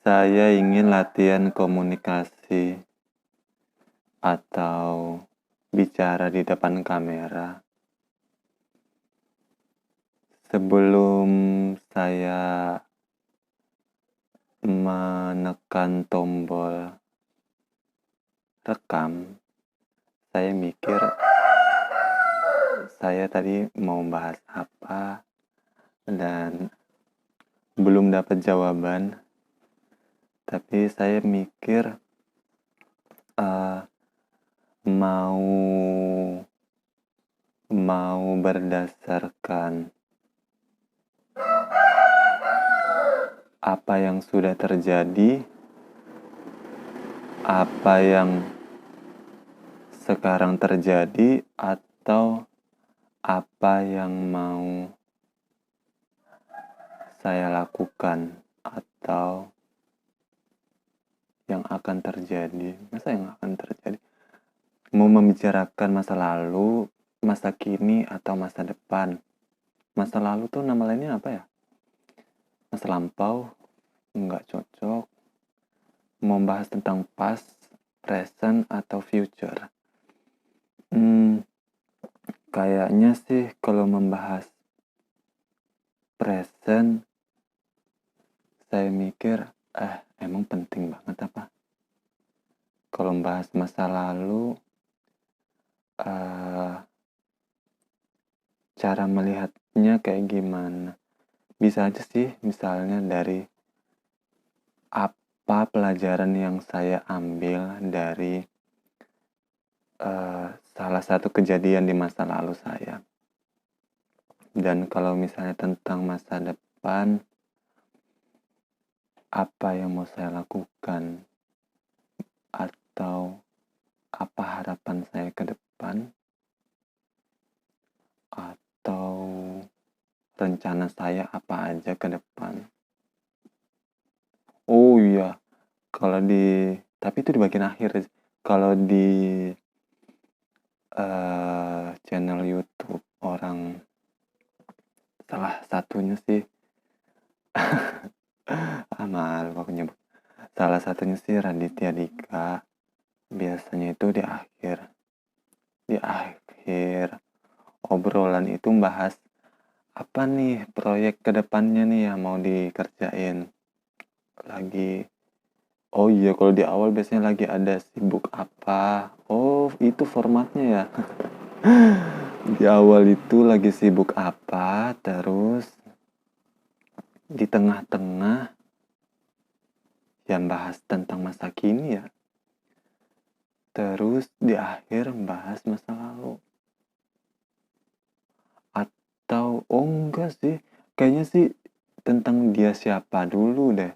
Saya ingin latihan komunikasi atau bicara di depan kamera. Sebelum saya menekan tombol rekam, saya mikir saya tadi mau bahas apa dan belum dapat jawaban. Tapi saya mikir mau berdasarkan apa yang sudah terjadi, apa yang sekarang terjadi, atau apa yang mau saya lakukan atau yang akan terjadi. Masa yang akan terjadi? Mau membicarakan masa lalu, masa kini, atau masa depan. Masa lalu tuh nama lainnya apa ya? Masa lampau, nggak cocok. Mau bahas tentang past, present, atau future. Kayaknya sih kalau membahas present, saya mikir, emang penting banget apa? Kalau membahas masa lalu, cara melihatnya kayak gimana? Bisa aja sih misalnya dari apa pelajaran yang saya ambil dari salah satu kejadian di masa lalu saya. Dan kalau misalnya tentang masa depan, apa yang mau saya lakukan atau apa harapan saya ke depan atau rencana saya apa aja ke depan. Oh iya, tapi itu di bagian akhir. Kalau di channel YouTube orang, salah satunya sih malu aku nyebut. Salah satunya sih Raditya Dika. Biasanya itu di akhir obrolan itu bahas apa nih proyek kedepannya nih yang mau dikerjain lagi. Oh iya, kalau di awal biasanya lagi ada sibuk apa. Oh, itu formatnya ya. Di awal itu lagi sibuk apa, terus di tengah-tengah yang bahas tentang masa kini ya. Terus di akhir bahas masa lalu. Atau enggak sih, kayaknya sih tentang dia siapa dulu deh.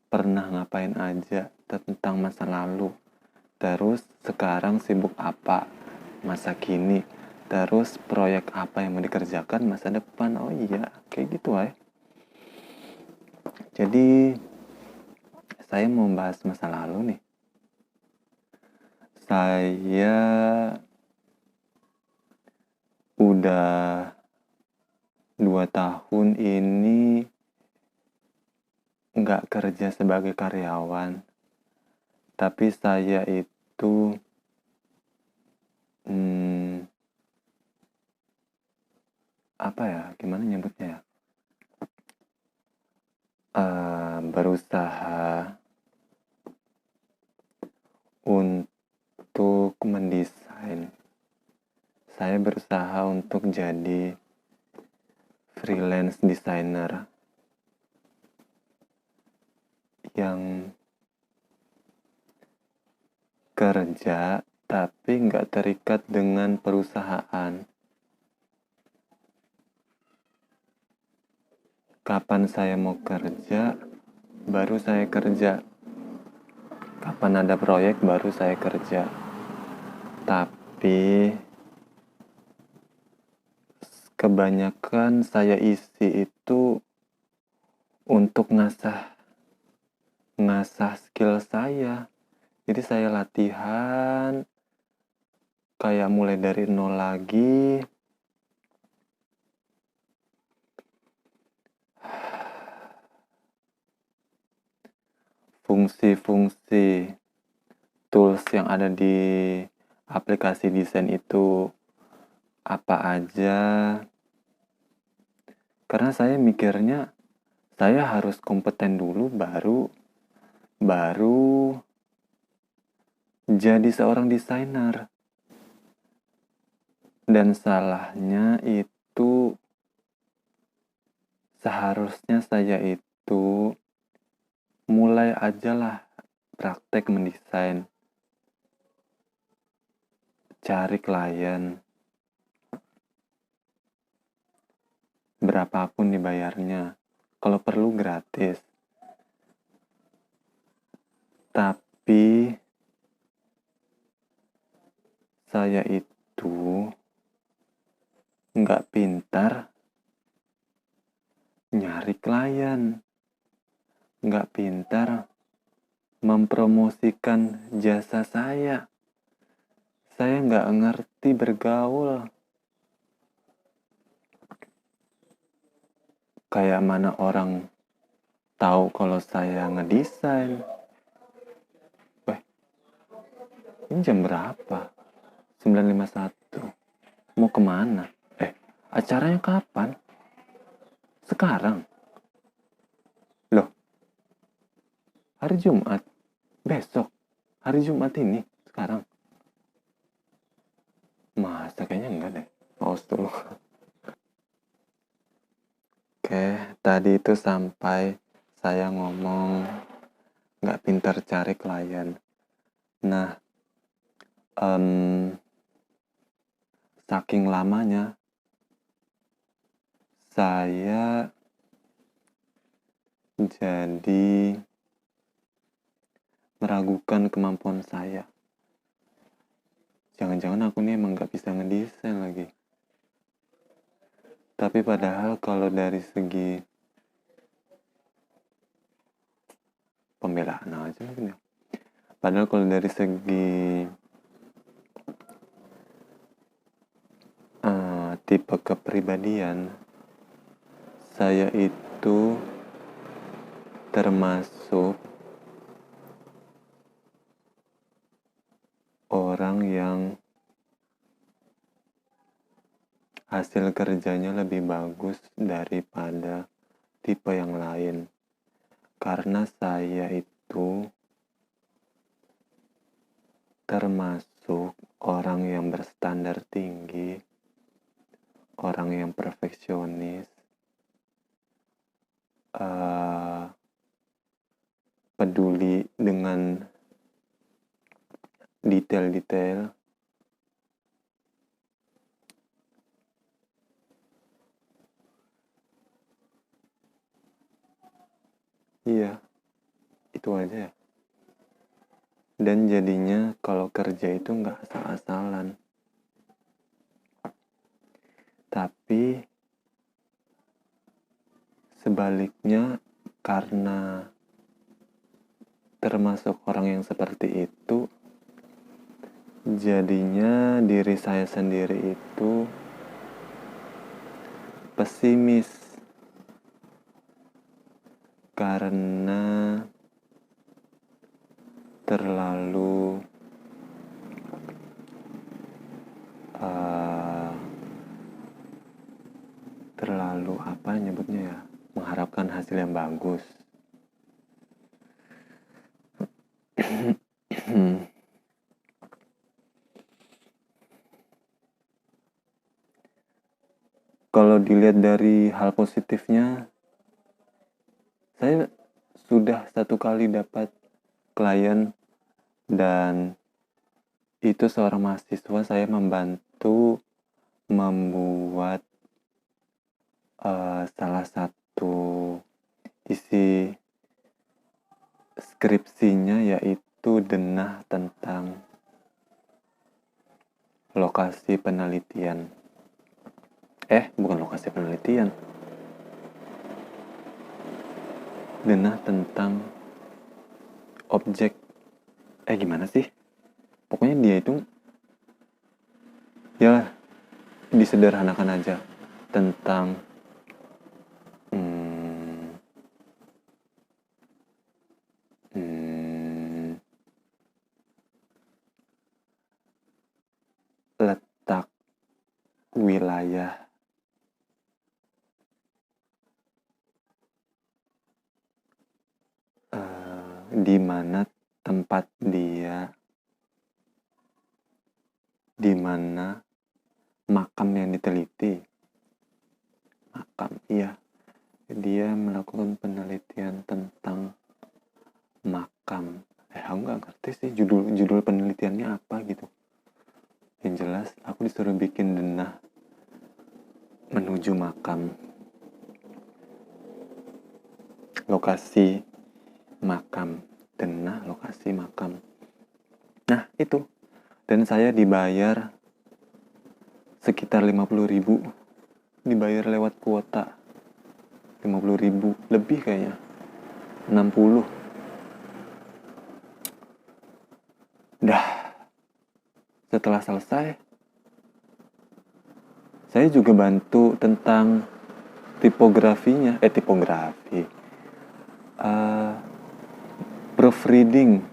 Pernah ngapain aja tentang masa lalu. Terus sekarang sibuk apa, masa kini. Terus proyek apa yang mau dikerjakan masa depan. Oh iya, kayak gitu ya. Jadi saya mau bahas masa lalu nih. Saya udah 2 tahun ini nggak kerja sebagai karyawan. Tapi saya itu apa ya, gimana nyebutnya ya, berusaha untuk mendesain. Saya berusaha untuk jadi freelance designer yang kerja tapi nggak terikat dengan perusahaan. Kapan saya mau kerja, baru saya kerja. Kapan ada proyek, baru saya kerja. Tapi kebanyakan saya isi itu untuk ngasah skill saya. Jadi saya latihan kayak mulai dari nol lagi. fungsi-fungsi tools yang ada di aplikasi desain itu apa aja. Karena saya mikirnya saya harus kompeten dulu baru jadi seorang desainer. Dan salahnya itu seharusnya saya itu mulai aja lah praktek mendesain, cari klien, berapapun dibayarnya, kalau perlu gratis. Tapi saya itu nggak pintar nyari klien, nggak pintar mempromosikan jasa saya. Saya nggak ngerti bergaul. Kayak mana orang tahu kalau saya ngedesain. Weh, ini jam berapa? 9.51. Mau kemana? Acaranya kapan? Sekarang? Loh, hari Jumat? Besok? Hari Jumat ini? Sekarang? Masa kayaknya enggak deh. Pause dulu. Oke, tadi itu sampai saya ngomong nggak pintar cari klien. Nah, saking lamanya saya jadi meragukan kemampuan saya. Jangan-jangan aku nih emang gak bisa ngedesain lagi. Tapi padahal kalau dari segi pembelaan aja mungkin ya. Padahal kalau dari segi tipe kepribadian, saya itu termasuk orang yang hasil kerjanya lebih bagus daripada tipe yang lain. Karena saya itu termasuk orang yang berstandar tinggi, orang yang perfeksionis, peduli dengan detail-detail. Iya, itu aja ya. Dan jadinya kalau kerja itu nggak asal-asalan. Tapi sebaliknya, karena termasuk orang yang seperti itu, jadinya diri saya sendiri itu pesimis. Karena terlalu apa nyebutnya ya, mengharapkan hasil yang bagus. Kalau dilihat dari hal positifnya, saya sudah 1 kali dapat klien dan itu seorang mahasiswa. Saya membantu membuat salah satu isi skripsinya, yaitu denah tentang lokasi penelitian. Bukan lokasi penelitian. Denah tentang objek. Gimana sih? Pokoknya dia itu ya disederhanakan aja tentang di mana tempat dia, di mana makam yang diteliti. Makam, iya. Dia melakukan penelitian tentang makam. Aku nggak ngerti sih judul penelitiannya apa gitu. Yang jelas aku disuruh bikin denah menuju makam. Lokasi makam, denah lokasi makam. Nah itu, dan saya dibayar sekitar 50.000, dibayar lewat kuota 50.000 lebih kayaknya, 60. Dah, setelah selesai saya juga bantu tentang tipografinya, proofreading.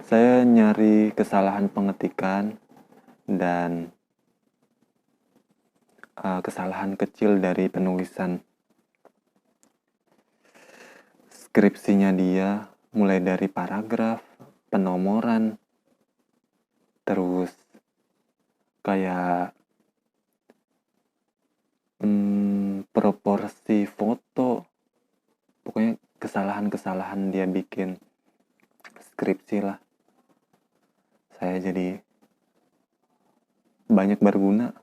Saya nyari kesalahan pengetikan dan kesalahan kecil dari penulisan skripsinya dia, mulai dari paragraf, penomoran, terus kayak proporsi foto, pokoknya kesalahan-kesalahan dia bikin skripsi lah. Saya jadi banyak berguna.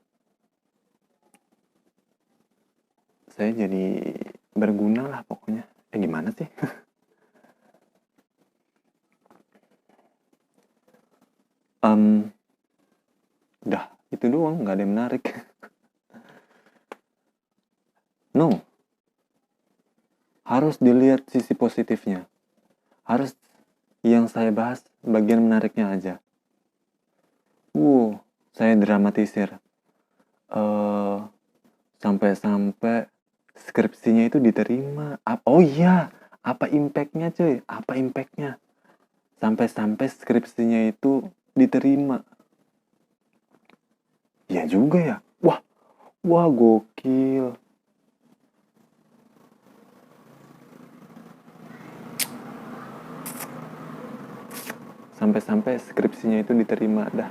Saya jadi berguna lah pokoknya. Gimana sih? Dah, itu doang, nggak ada yang menarik. No, harus dilihat sisi positifnya. Harus yang saya bahas bagian menariknya aja. Saya dramatisir. Sampai-sampai skripsinya itu diterima. Oh iya, apa impactnya cuy? Apa impactnya? Sampai-sampai skripsinya itu diterima. Ya juga ya. Wah gokil. Sampai-sampai skripsinya itu diterima dah.